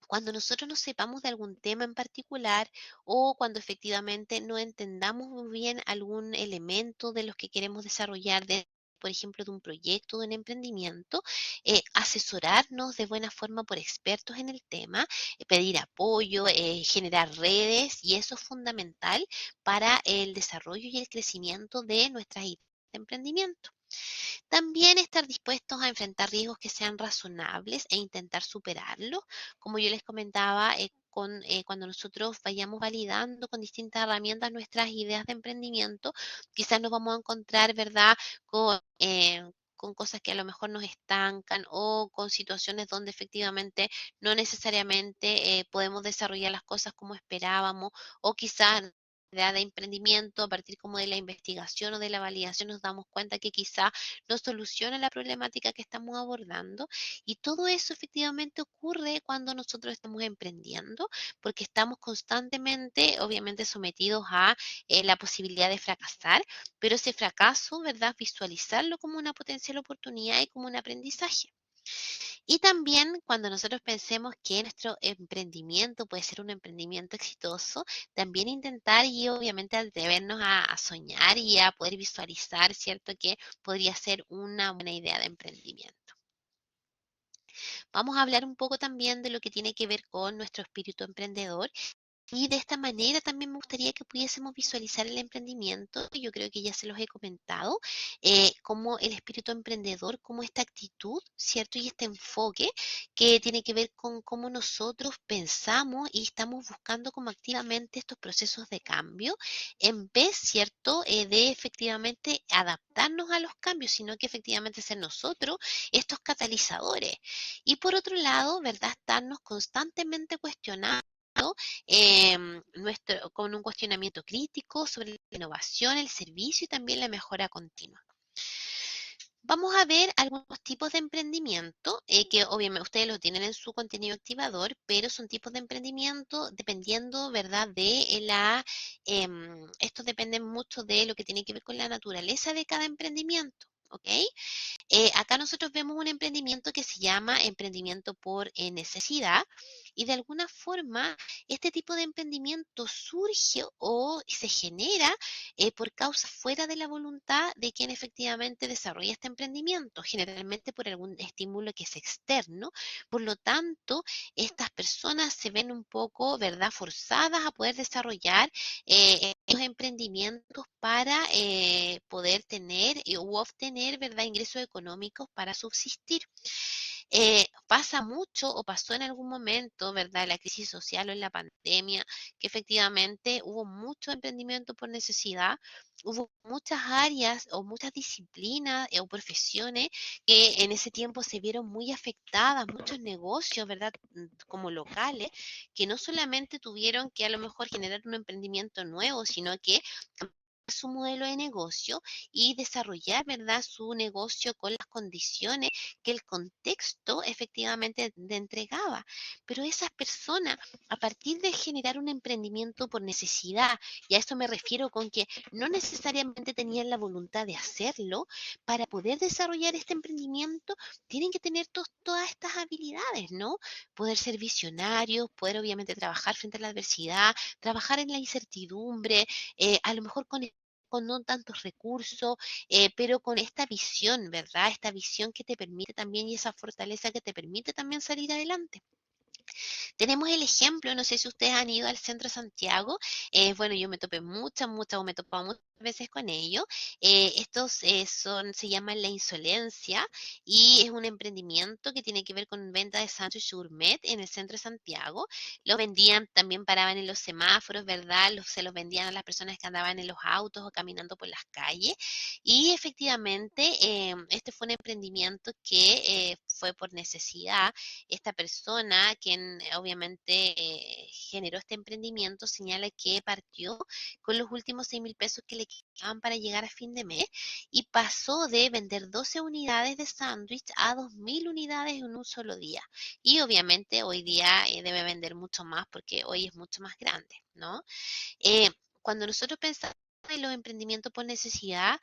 cuando nosotros no sepamos de algún tema en particular o cuando efectivamente no entendamos muy bien algún elemento de los que queremos desarrollar, por ejemplo, de un proyecto, de un emprendimiento, asesorarnos de buena forma por expertos en el tema, pedir apoyo, generar redes, y eso es fundamental para el desarrollo y el crecimiento de nuestras ideas de emprendimiento. También estar dispuestos a enfrentar riesgos que sean razonables e intentar superarlos. Como yo les comentaba, cuando nosotros vayamos validando con distintas herramientas nuestras ideas de emprendimiento, quizás nos vamos a encontrar, ¿verdad?, con cosas que a lo mejor nos estancan o con situaciones donde efectivamente no necesariamente podemos desarrollar las cosas como esperábamos, o quizás de emprendimiento, a partir como de la investigación o de la validación, nos damos cuenta que quizá no soluciona la problemática que estamos abordando. Y todo eso efectivamente ocurre cuando nosotros estamos emprendiendo, porque estamos constantemente, obviamente, sometidos a la posibilidad de fracasar, pero ese fracaso, ¿verdad?, visualizarlo como una potencial oportunidad y como un aprendizaje. Y también cuando nosotros pensemos que nuestro emprendimiento puede ser un emprendimiento exitoso, también intentar y obviamente atrevernos a soñar y a poder visualizar, ¿cierto?, que podría ser una buena idea de emprendimiento. Vamos a hablar un poco también de lo que tiene que ver con nuestro espíritu emprendedor. Y de esta manera también me gustaría que pudiésemos visualizar el emprendimiento, y yo creo que ya se los he comentado, como el espíritu emprendedor, como esta actitud, ¿cierto? Y este enfoque que tiene que ver con cómo nosotros pensamos y estamos buscando como activamente estos procesos de cambio, en vez, ¿cierto?, de efectivamente adaptarnos a los cambios, sino que efectivamente ser nosotros estos catalizadores. Y por otro lado, ¿verdad?, estarnos constantemente cuestionando con un cuestionamiento crítico sobre la innovación, el servicio y también la mejora continua. Vamos a ver algunos tipos de emprendimiento que obviamente ustedes lo tienen en su contenido activador, pero son tipos de emprendimiento dependiendo, ¿verdad?, esto depende mucho de lo que tiene que ver con la naturaleza de cada emprendimiento, ¿ok? Acá nosotros vemos un emprendimiento que se llama emprendimiento por necesidad, y de alguna forma este tipo de emprendimiento surge o se genera por causas fuera de la voluntad de quien efectivamente desarrolla este emprendimiento, generalmente por algún estímulo que es externo. Por lo tanto, estas personas se ven un poco, ¿verdad?, forzadas a poder desarrollar estos emprendimientos para poder tener u obtener, ¿verdad?, ingresos económicos para subsistir. Pasa mucho o pasó en algún momento, ¿verdad?, en la crisis social o en la pandemia, que efectivamente hubo mucho emprendimiento por necesidad, hubo muchas áreas o muchas disciplinas o profesiones que en ese tiempo se vieron muy afectadas, muchos negocios, ¿verdad?, como locales, que no solamente tuvieron que a lo mejor generar un emprendimiento nuevo, sino que su modelo de negocio y desarrollar, ¿verdad?, su negocio con las condiciones que el contexto efectivamente entregaba. Pero esas personas, a partir de generar un emprendimiento por necesidad, y a eso me refiero con que no necesariamente tenían la voluntad de hacerlo, para poder desarrollar este emprendimiento, tienen que tener todas estas habilidades, ¿no? Poder ser visionarios, poder obviamente trabajar frente a la adversidad, trabajar en la incertidumbre, a lo mejor con no tantos recursos, pero con esta visión, ¿verdad? Esta visión que te permite también y esa fortaleza que te permite también salir adelante. Tenemos el ejemplo, no sé si ustedes han ido al centro de Santiago, bueno, yo me topé o me he topado muchas veces con ellos. Estos se llaman La Insolencia, y es un emprendimiento que tiene que ver con venta de sándwich gourmet en el centro de Santiago. Los vendían, también paraban en los semáforos, ¿verdad? Se los vendían a las personas que andaban en los autos o caminando por las calles. Y efectivamente, este fue un emprendimiento que fue por necesidad. Esta persona, quien obviamente generó este emprendimiento, señala que partió con los últimos 6.000 pesos que le quedaban para llegar a fin de mes y pasó de vender 12 unidades de sándwich a 2.000 unidades en un solo día. Y obviamente hoy día debe vender mucho más porque hoy es mucho más grande, ¿no? Cuando nosotros pensamos en los emprendimientos por necesidad,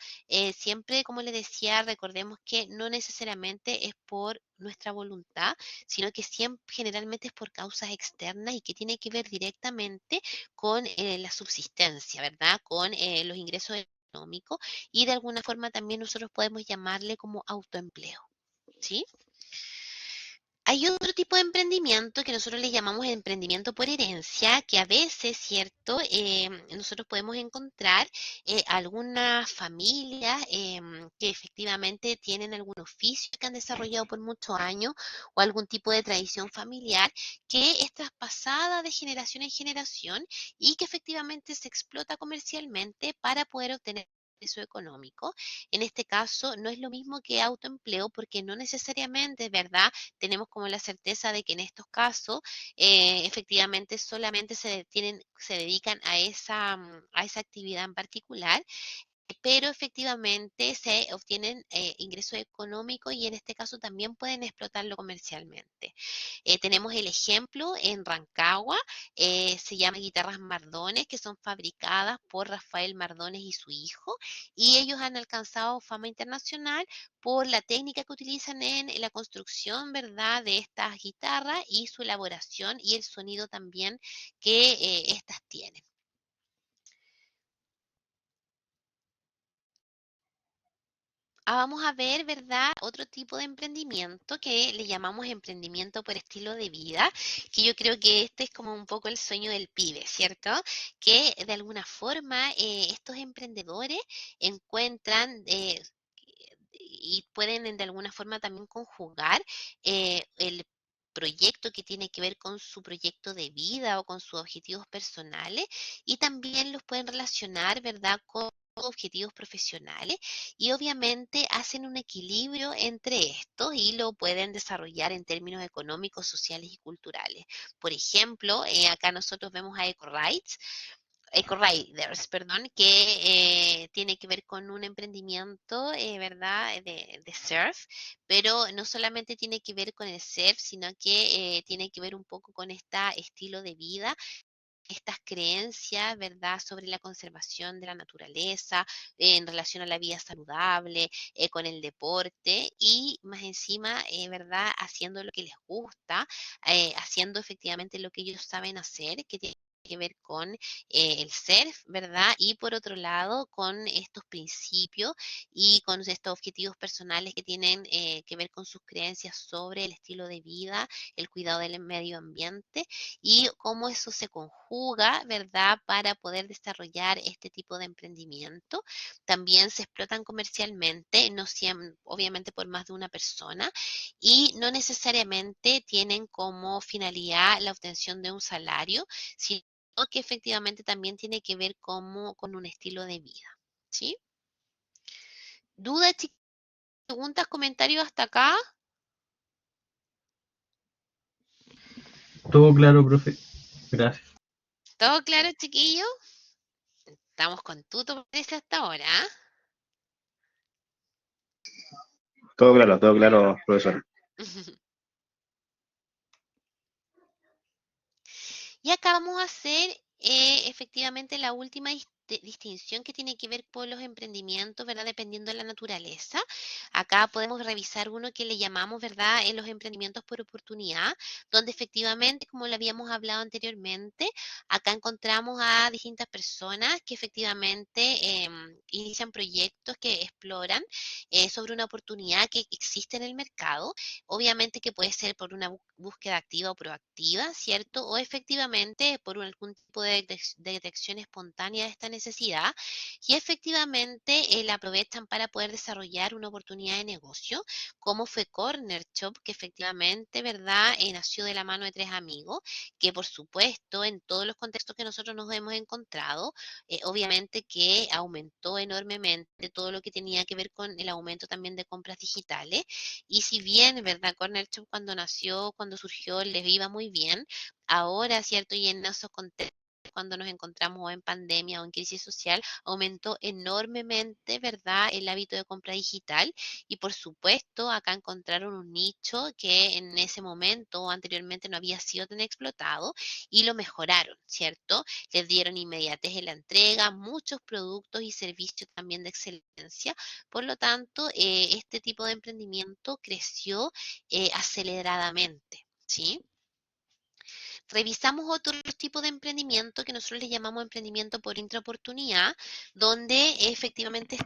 siempre, como les decía, recordemos que no necesariamente es por nuestra voluntad, sino que siempre, generalmente es por causas externas y que tiene que ver directamente con la subsistencia, ¿verdad? Con los ingresos económicos y de alguna forma también nosotros podemos llamarle como autoempleo, ¿sí? Hay otro tipo de emprendimiento que nosotros le llamamos emprendimiento por herencia, que a veces, ¿cierto? Nosotros podemos encontrar algunas familias que efectivamente tienen algún oficio que han desarrollado por muchos años o algún tipo de tradición familiar que es traspasada de generación en generación y que efectivamente se explota comercialmente para poder obtener ingreso económico. En este caso, no es lo mismo que autoempleo porque no necesariamente, ¿verdad? Tenemos como la certeza de que en estos casos efectivamente solamente se dedican a esa actividad en particular, pero efectivamente se obtienen ingresos económicos y en este caso también pueden explotarlo comercialmente. Tenemos el ejemplo en Rancagua, se llama Guitarras Mardones, que son fabricadas por Rafael Mardones y su hijo, y ellos han alcanzado fama internacional por la técnica que utilizan en la construcción, ¿verdad?, de estas guitarras y su elaboración y el sonido también que estas tienen. Vamos a ver, ¿verdad? Otro tipo de emprendimiento que le llamamos emprendimiento por estilo de vida, que yo creo que este es como un poco el sueño del pibe, ¿cierto? Que de alguna forma estos emprendedores encuentran y pueden de alguna forma también conjugar el proyecto que tiene que ver con su proyecto de vida o con sus objetivos personales y también los pueden relacionar, ¿verdad?, con objetivos profesionales y obviamente hacen un equilibrio entre estos y lo pueden desarrollar en términos económicos, sociales y culturales. Por ejemplo, acá nosotros vemos a EcoRights, EcoRiders, perdón, que tiene que ver con un emprendimiento, ¿verdad?, de surf, pero no solamente tiene que ver con el surf, sino que tiene que ver un poco con este estilo de vida, estas creencias, ¿verdad?, sobre la conservación de la naturaleza, en relación a la vida saludable, con el deporte y más encima, ¿verdad?, haciendo lo que les gusta, haciendo efectivamente lo que ellos saben hacer, que tiene que ver con el surf, ¿verdad? Y por otro lado, con estos principios y con estos objetivos personales que tienen que ver con sus creencias sobre el estilo de vida, el cuidado del medio ambiente y cómo eso se conjuga, ¿verdad?, para poder desarrollar este tipo de emprendimiento. También se explotan comercialmente, no obviamente por más de una persona, y no necesariamente tienen como finalidad la obtención de un salario, sino que efectivamente también tiene que ver con un estilo de vida. ¿Sí? ¿Dudas, preguntas, comentarios hasta acá? Todo claro, profe. Gracias. ¿Todo claro, chiquillo? Estamos con tuto, parece, hasta ahora. Todo claro, profesor. Y acá vamos a hacer efectivamente la última distinción que tiene que ver con los emprendimientos, ¿verdad? Dependiendo de la naturaleza. Acá podemos revisar uno que le llamamos, ¿verdad?, en los emprendimientos por oportunidad, donde efectivamente, como lo habíamos hablado anteriormente, acá encontramos a distintas personas que efectivamente inician proyectos que exploran sobre una oportunidad que existe en el mercado. Obviamente que puede ser por una búsqueda activa o proactiva, ¿cierto? O efectivamente por algún tipo de detección espontánea de esta necesidad y efectivamente la aprovechan para poder desarrollar una oportunidad de negocio, como fue Corner Shop, que efectivamente, ¿verdad?, nació de la mano de tres amigos, que por supuesto en todos los contextos que nosotros nos hemos encontrado, obviamente que aumentó enormemente todo lo que tenía que ver con el aumento también de compras digitales y si bien, ¿verdad?, Corner Shop cuando nació, cuando surgió, les iba muy bien, ahora, ¿cierto? Y en esos contextos cuando nos encontramos en pandemia o en crisis social, aumentó enormemente, ¿verdad?, el hábito de compra digital y por supuesto acá encontraron un nicho que en ese momento o anteriormente no había sido tan explotado y lo mejoraron, ¿cierto? Les dieron inmediatez en la entrega, muchos productos y servicios también de excelencia. Por lo tanto, este tipo de emprendimiento creció aceleradamente, ¿sí? Revisamos otros tipos de emprendimiento que nosotros le llamamos emprendimiento por intraoportunidad, donde efectivamente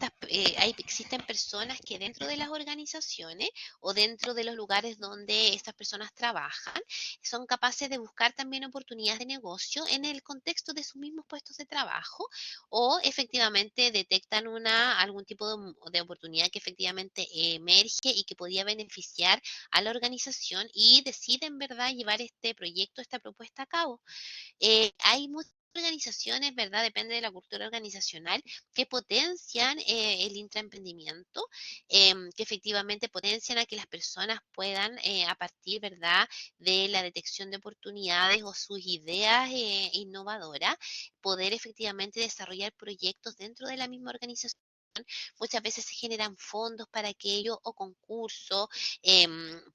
existen personas que dentro de las organizaciones o dentro de los lugares donde estas personas trabajan, son capaces de buscar también oportunidades de negocio en el contexto de sus mismos puestos de trabajo o efectivamente detectan algún tipo de oportunidad que efectivamente emerge y que podía beneficiar a la organización y deciden, ¿verdad?, llevar este proyecto, esta propuesta a cabo. Hay muchas organizaciones, ¿verdad? Depende de la cultura organizacional, que potencian el intraemprendimiento, que efectivamente potencian a que las personas puedan, a partir, ¿verdad?, de la detección de oportunidades o sus ideas innovadoras, poder efectivamente desarrollar proyectos dentro de la misma organización. Muchas veces se generan fondos para aquello o concursos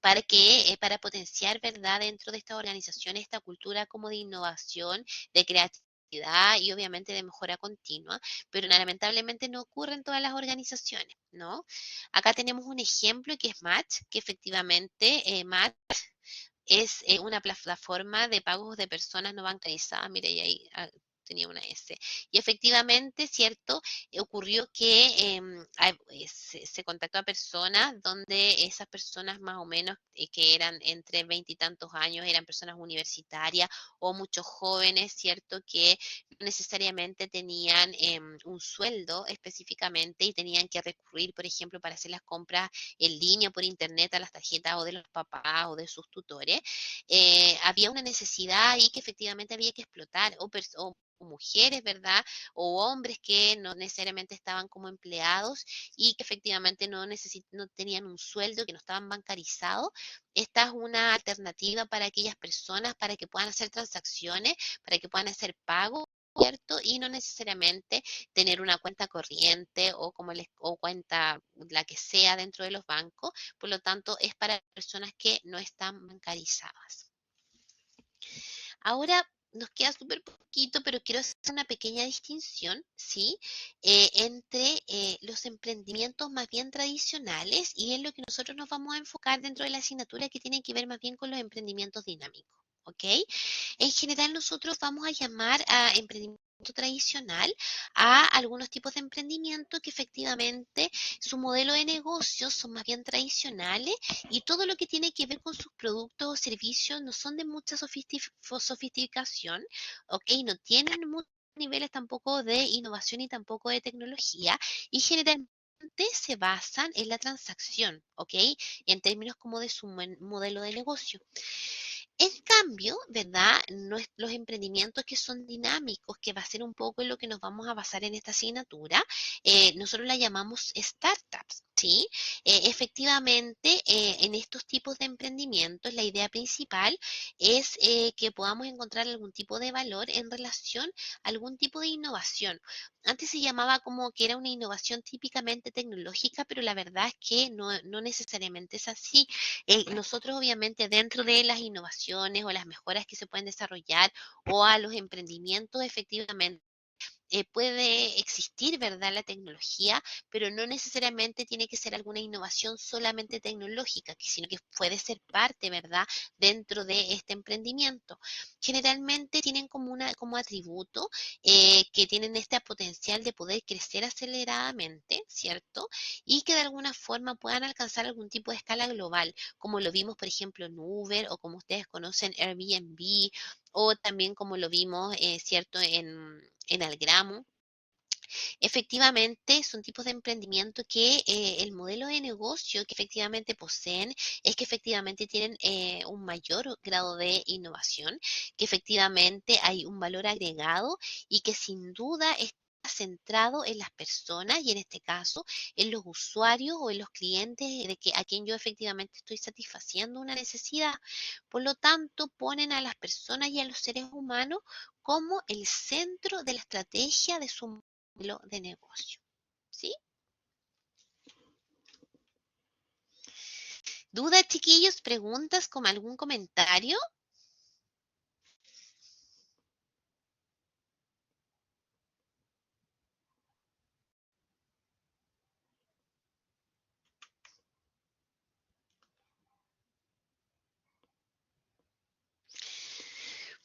para potenciar, ¿verdad?, dentro de estas organizaciones esta cultura como de innovación, de creatividad y obviamente de mejora continua, pero lamentablemente no ocurre en todas las organizaciones, ¿no? Acá tenemos un ejemplo que es Match, que efectivamente Match es una plataforma de pagos de personas no bancarizadas. Mire, y ahí tenía una S. Y efectivamente, ¿cierto? Ocurrió que se contactó a personas donde esas personas más o menos que eran entre 20 y tantos años, eran personas universitarias o muchos jóvenes, ¿cierto? Que no necesariamente tenían un sueldo específicamente y tenían que recurrir, por ejemplo, para hacer las compras en línea por internet a las tarjetas o de los papás o de sus tutores. Había una necesidad ahí que efectivamente había que explotar o mujeres, ¿verdad? O hombres que no necesariamente estaban como empleados y que efectivamente no tenían un sueldo, que no estaban bancarizados. Esta es una alternativa para aquellas personas para que puedan hacer transacciones, para que puedan hacer pagos, ¿cierto? Y no necesariamente tener una cuenta corriente o cuenta la que sea dentro de los bancos. Por lo tanto, es para personas que no están bancarizadas. Ahora nos queda súper poquito, pero quiero hacer una pequeña distinción, ¿sí? Entre los emprendimientos más bien tradicionales y en lo que nosotros nos vamos a enfocar dentro de la asignatura que tiene que ver más bien con los emprendimientos dinámicos, ¿ok? En general nosotros vamos a llamar a emprendimiento tradicional a algunos tipos de emprendimiento que efectivamente su modelo de negocio son más bien tradicionales y todo lo que tiene que ver con sus productos o servicios no son de mucha sofisticación, ¿ok? No tienen muchos niveles tampoco de innovación y tampoco de tecnología y generalmente se basan en la transacción, ¿ok? En términos como de su modelo de negocio. En cambio, ¿verdad? Los emprendimientos que son dinámicos, que va a ser un poco en lo que nos vamos a basar en esta asignatura, nosotros la llamamos startups, ¿sí? Efectivamente, en estos tipos de emprendimientos, la idea principal es que podamos encontrar algún tipo de valor en relación a algún tipo de innovación. Antes se llamaba como que era una innovación típicamente tecnológica, pero la verdad es que no necesariamente es así. Nosotros obviamente dentro de las innovaciones o las mejoras que se pueden desarrollar o a los emprendimientos efectivamente puede existir, ¿verdad?, la tecnología, pero no necesariamente tiene que ser alguna innovación solamente tecnológica, sino que puede ser parte, ¿verdad?, dentro de este emprendimiento. Generalmente tienen como atributo que tienen este potencial de poder crecer aceleradamente, ¿cierto? Y que de alguna forma puedan alcanzar algún tipo de escala global, como lo vimos, por ejemplo, en Uber o como ustedes conocen Airbnb o también como lo vimos, ¿cierto?, en Algramo. Efectivamente, son tipos de emprendimiento que el modelo de negocio que efectivamente poseen es que efectivamente tienen un mayor grado de innovación, que efectivamente hay un valor agregado y que sin duda centrado en las personas y en este caso en los usuarios o en los clientes a quien yo efectivamente estoy satisfaciendo una necesidad. Por lo tanto, ponen a las personas y a los seres humanos como el centro de la estrategia de su modelo de negocio. ¿Sí? ¿Dudas, chiquillos? ¿Preguntas con algún comentario?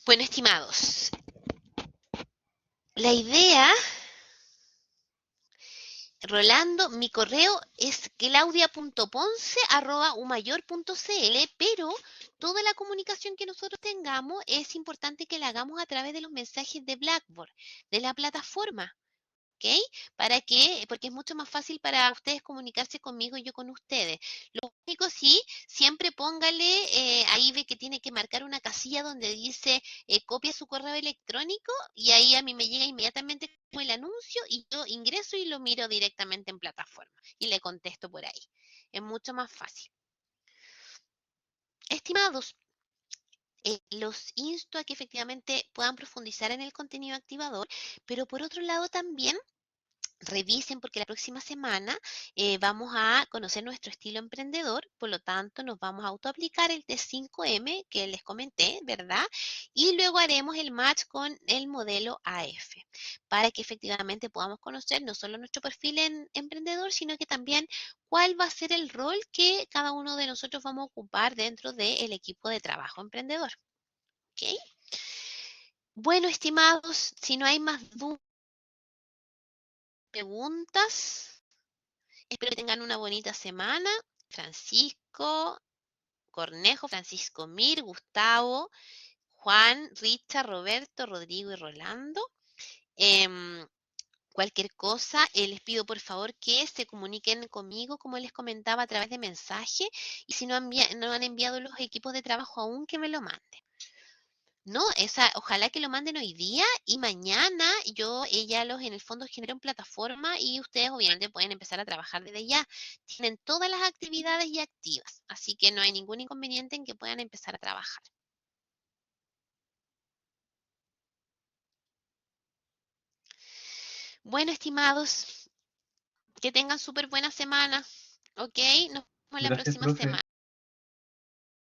Bueno, estimados, la idea, Rolando, mi correo es claudia.ponce@umayor.cl, pero toda la comunicación que nosotros tengamos es importante que la hagamos a través de los mensajes de Blackboard, de la plataforma. ¿Ok? Porque es mucho más fácil para ustedes comunicarse conmigo y yo con ustedes. Lo único sí, siempre póngale, ahí ve que tiene que marcar una casilla donde dice copia su correo electrónico y ahí a mí me llega inmediatamente el anuncio y yo ingreso y lo miro directamente en plataforma y le contesto por ahí. Es mucho más fácil. Estimados, los insto a que efectivamente puedan profundizar en el contenido activador, pero por otro lado también revisen porque la próxima semana vamos a conocer nuestro estilo emprendedor, por lo tanto nos vamos a autoaplicar el test 5M que les comenté, ¿verdad? Y luego haremos el match con el modelo AF para que efectivamente podamos conocer no solo nuestro perfil en emprendedor, sino que también cuál va a ser el rol que cada uno de nosotros vamos a ocupar dentro del equipo de trabajo emprendedor. ¿Ok? Bueno, estimados, si no hay más dudas, preguntas, espero que tengan una bonita semana. Francisco Cornejo, Francisco Mir, Gustavo, Juan, Richard, Roberto, Rodrigo y Rolando. Em, Cualquier cosa, les pido por favor que se comuniquen conmigo, como les comentaba, a través de mensaje. Y si no han enviado los equipos de trabajo aún, que me lo manden. No, ojalá que lo manden hoy día y mañana yo ya los en el fondo genero en plataforma y ustedes obviamente pueden empezar a trabajar desde ya. Tienen todas las actividades ya activas, así que no hay ningún inconveniente en que puedan empezar a trabajar. Bueno, estimados, que tengan súper buena semana, ¿ok? Nos vemos la Gracias, próxima semana. profe.